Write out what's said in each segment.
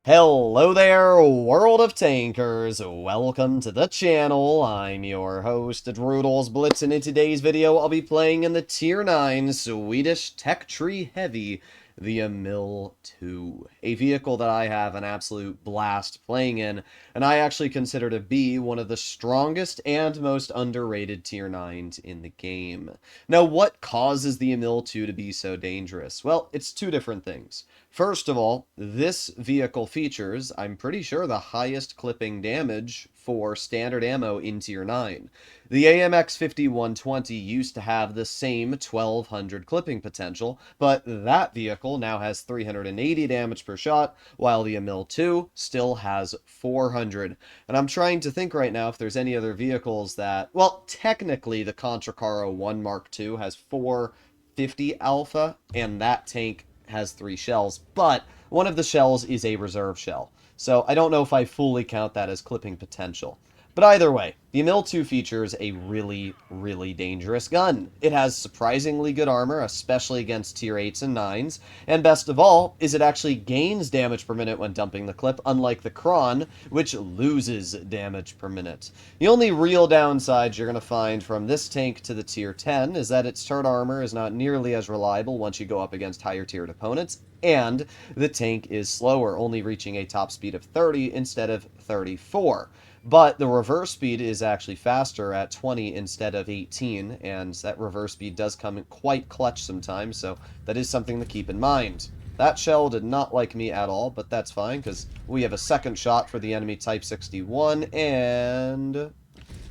Hello there, world of tankers. Welcome to the channel. I'm your host, Drudels Blitz, and in today's video, I'll be playing in the Tier 9 Swedish Tech Tree Heavy, the Emil II. A vehicle that I have an absolute blast playing in, and I actually consider to be one of the strongest and most underrated Tier 9s in the game. Now, what causes the Emil II to be so dangerous? Well, it's two different things. First of all, this vehicle features, I'm pretty sure, the highest clipping damage for standard ammo in Tier 9. The AMX 5120 used to have the same 1200 clipping potential, but that vehicle now has 380 damage per shot, while the Emil II still has 400. And I'm trying to think right now if there's any other vehicles that, well, technically the Contracaro 1 Mark II has 450 alpha, and that tank has 3 shells, but one of the shells is a reserve shell. So I don't know if I fully count that as clipping potential. But either way, the Emil II features a really dangerous gun. It has surprisingly good armor, especially against tier 8s and 9s, and best of all is it actually gains damage per minute when dumping the clip, unlike the Kron, which loses damage per minute. The only real downsides you're going to find from this tank to the tier 10 is that its turret armor is not nearly as reliable once you go up against higher tiered opponents, and the tank is slower, only reaching a top speed of 30 instead of 34. But the reverse speed is actually faster at 20 instead of 18, and that reverse speed does come in quite clutch sometimes, so that is something to keep in mind. That shell did not like me at all, but that's fine, because we have a second shot for the enemy Type 61, and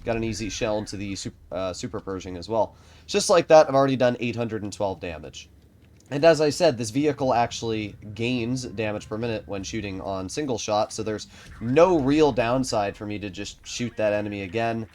got an easy shell into the Super Pershing as well. Just like that, I've already done 812 damage. And as I said, this vehicle actually gains damage per minute when shooting on single shot, so there's no real downside for me to just shoot that enemy again.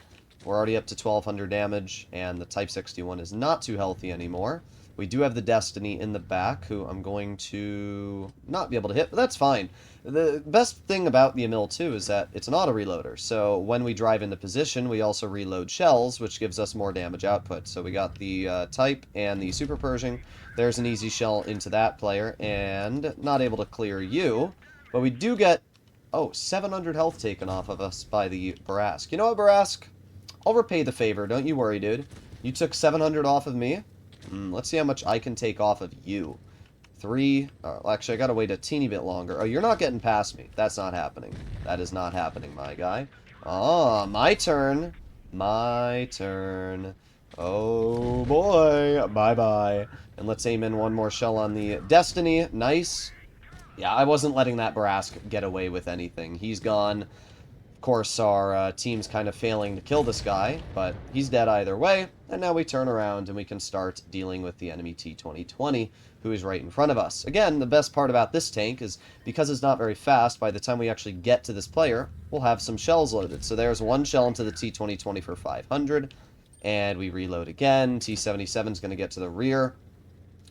We're already up to 1200 damage, and the Type 61 is not too healthy anymore. We do have the Destiny in the back, who I'm going to not be able to hit, but that's fine. The best thing about the Emil II is that it's an auto-reloader, so when we drive into position, we also reload shells, which gives us more damage output. So we got the Type and the Super Pershing. There's an easy shell into that player, and not able to clear you, but we do get, oh, 700 health taken off of us by the Barask. You know what, Barask? I'll repay the favor, don't you worry, dude. You took 700 off of me. Let's see how much I can take off of you. 3. Actually, I gotta wait a teeny bit longer. Oh, you're not getting past me. That's not happening. That is not happening, my guy. Ah, my turn. My turn. Oh, boy. Bye-bye. And let's aim in one more shell on the Destiny. Nice. Yeah, I wasn't letting that Barask get away with anything. He's gone. Of course, our team's kind of failing to kill this guy, but he's dead either way, and now we turn around and we can start dealing with the enemy T-2020, who is right in front of us. Again, the best part about this tank is because it's not very fast, by the time we actually get to this player, we'll have some shells loaded. So there's one shell into the T-2020 for 500, and we reload again. T-77 is going to get to the rear.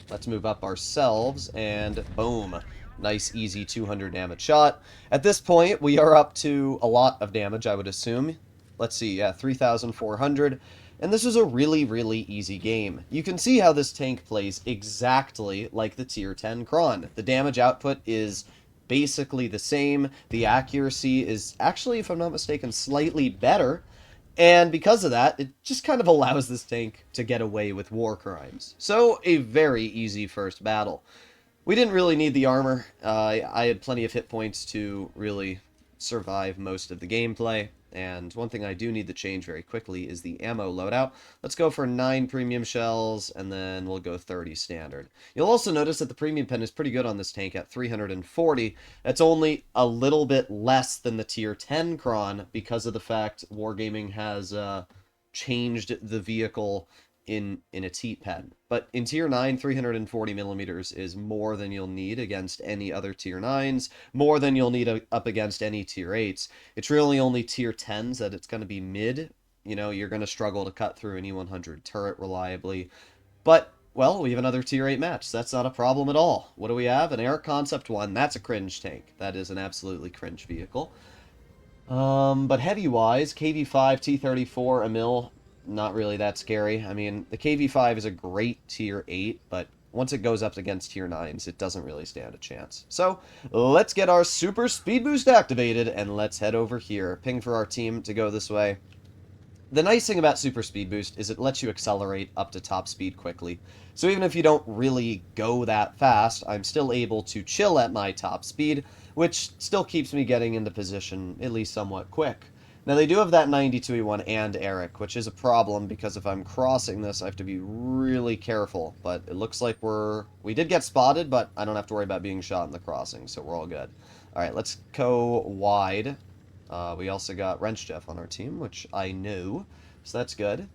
Let's move up ourselves, and boom. Nice, easy 200 damage shot. At this point, we are up to a lot of damage, I would assume. Let's see, yeah, 3,400. And this is a really easy game. You can see how this tank plays exactly like the Tier 10 Kron. The damage output is basically the same. The accuracy is actually, if I'm not mistaken, slightly better. And because of that, it just kind of allows this tank to get away with war crimes. So, a very easy first battle. We didn't really need the armor. I had plenty of hit points to really survive most of the gameplay. And one thing I do need to change very quickly is the ammo loadout. Let's go for 9 premium shells, and then we'll go 30 standard. You'll also notice that the premium pen is pretty good on this tank at 340. That's only a little bit less than the tier 10 Kron because of the fact Wargaming has changed the vehicle in its heat pen. But in tier 9, 340 millimeters is more than you'll need against any other tier 9s, more than you'll need up against any tier 8s. It's really only tier 10s that it's going to be mid. You know, you're going to struggle to cut through an E100 turret reliably. But, well, we have another tier 8 match, so that's not a problem at all. What do we have? An Air Concept 1. That's a cringe tank. That is an absolutely cringe vehicle. But heavy-wise, KV-5, T-34, Emil, not really that scary. I mean, the KV-5 is a great tier 8, but once it goes up against tier 9s, it doesn't really stand a chance. So, let's get our super speed boost activated, and let's head over here. Ping for our team to go this way. The nice thing about Super Speed Boost is it lets you accelerate up to top speed quickly. So even if you don't really go that fast, I'm still able to chill at my top speed, which still keeps me getting into position at least somewhat quick. Now they do have that 92E1 and Eric, which is a problem because if I'm crossing this, I have to be really careful. But it looks like we did get spotted, but I don't have to worry about being shot in the crossing, so we're all good. Alright, let's go wide. We also got Wrench Jeff on our team, which I knew, so that's good.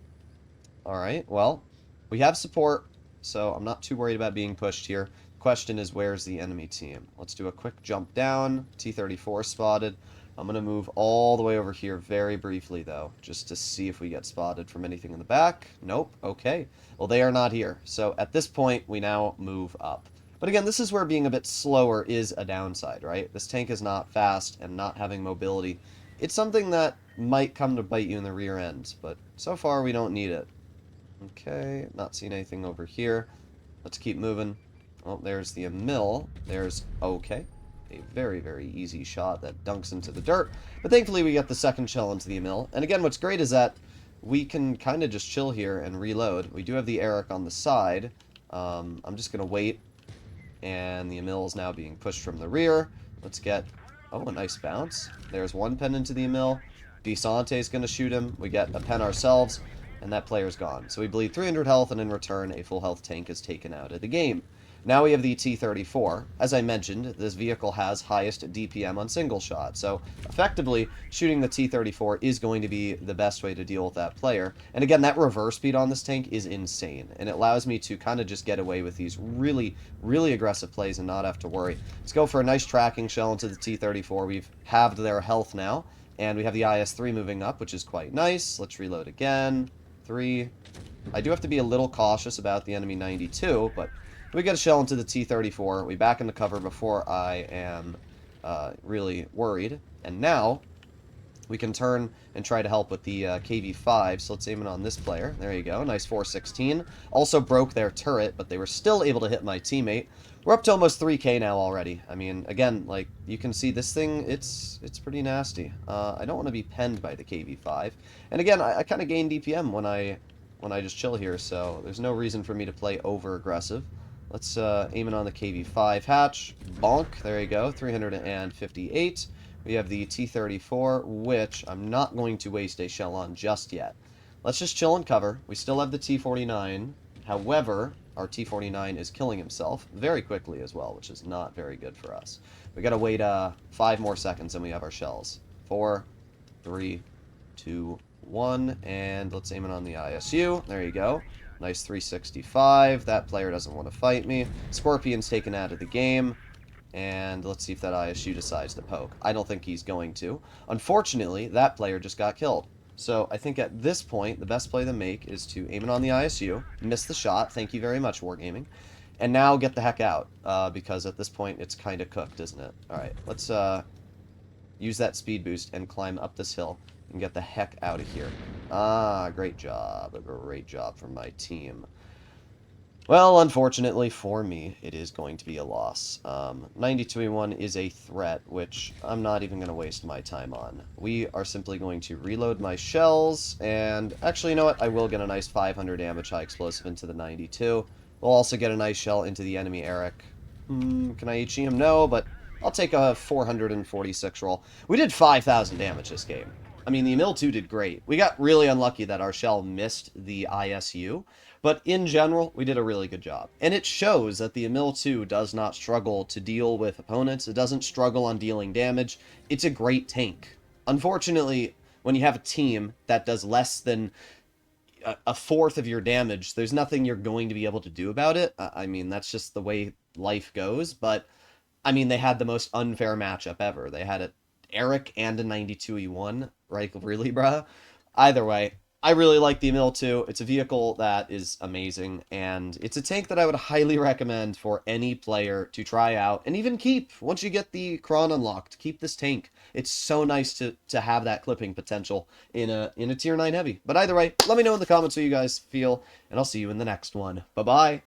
Alright, well, we have support, so I'm not too worried about being pushed here. Question is, where's the enemy team? Let's do a quick jump down. T-34 spotted. I'm going to move all the way over here very briefly, though, just to see if we get spotted from anything in the back. Nope, okay. Well, they are not here, so at this point, we now move up. But again, this is where being a bit slower is a downside, right? This tank is not fast, and not having mobility, it's something that might come to bite you in the rear end, but so far we don't need it. Okay, not seeing anything over here. Let's keep moving. Oh, there's the Emil. There's okay. A very, very easy shot that dunks into the dirt. But thankfully we get the second shell into the Emil. And again, what's great is that we can kind of just chill here and reload. We do have the Eric on the side. I'm just going to wait. And the Emil is now being pushed from the rear. Let's get... oh, a nice bounce. There's one pen into the Emil. Desante's going to shoot him. We get a pen ourselves. And that player's gone. So we bleed 300 health, and in return, a full health tank is taken out of the game. Now we have the T-34. As I mentioned, this vehicle has highest DPM on single shot, so effectively, shooting the T-34 is going to be the best way to deal with that player. And again, that reverse speed on this tank is insane, and it allows me to kind of just get away with these really, really aggressive plays and not have to worry. Let's go for a nice tracking shell into the T-34. We've halved their health now, and we have the IS-3 moving up, which is quite nice. Let's reload again. 3. I do have to be a little cautious about the enemy 92, but we get a shell into the T-34. We back into cover before I am really worried. And now we can turn and try to help with the KV-5. So let's aim it on this player. There you go. Nice 416. Also broke their turret, but they were still able to hit my teammate. We're up to almost 3k now already. I mean, again, like, you can see this thing, it's pretty nasty. I don't want to be penned by the KV-5. And again, I kind of gain DPM when I just chill here, so there's no reason for me to play over-aggressive. Let's aim it on the KV-5 hatch. Bonk. There you go. 358. We have the T-34, which I'm not going to waste a shell on just yet. Let's just chill and cover. We still have the T-49. However, our T-49 is killing himself very quickly as well, which is not very good for us. We gotta wait 5 more seconds and we have our shells. 4, 3, 2, 1, and let's aim it on the ISU. There you go. Nice 365. That player doesn't want to fight me. Scorpion's taken out of the game. And let's see if that ISU decides to poke. I don't think he's going to. Unfortunately, that player just got killed. So I think at this point, the best play to make is to aim it on the ISU, miss the shot, thank you very much, Wargaming, and now get the heck out, because at this point it's kind of cooked, isn't it? Alright, let's use that speed boost and climb up this hill and get the heck out of here. Ah, great job. A great job from my team. Well, unfortunately for me, it is going to be a loss. 92E1 is a threat, which I'm not even going to waste my time on. We are simply going to reload my shells, and actually, you know what? I will get a nice 500 damage high explosive into the 92. We'll also get a nice shell into the enemy Eric. Can I HE him? No, but I'll take a 446 roll. We did 5,000 damage this game. I mean, the Emil II did great. We got really unlucky that our shell missed the ISU, but in general, we did a really good job. And it shows that the Emil II does not struggle to deal with opponents. It doesn't struggle on dealing damage. It's a great tank. Unfortunately, when you have a team that does less than a fourth of your damage, there's nothing you're going to be able to do about it. I mean, that's just the way life goes, but I mean, they had the most unfair matchup ever. They had a Eric and a 92E1, right? Really, bruh? Either way, I really like the Emil II. It's a vehicle that is amazing, and it's a tank that I would highly recommend for any player to try out, and even keep, once you get the Kron unlocked, keep this tank. It's so nice to have that clipping potential in a Tier 9 heavy. But either way, let me know in the comments what you guys feel, and I'll see you in the next one. Bye-bye!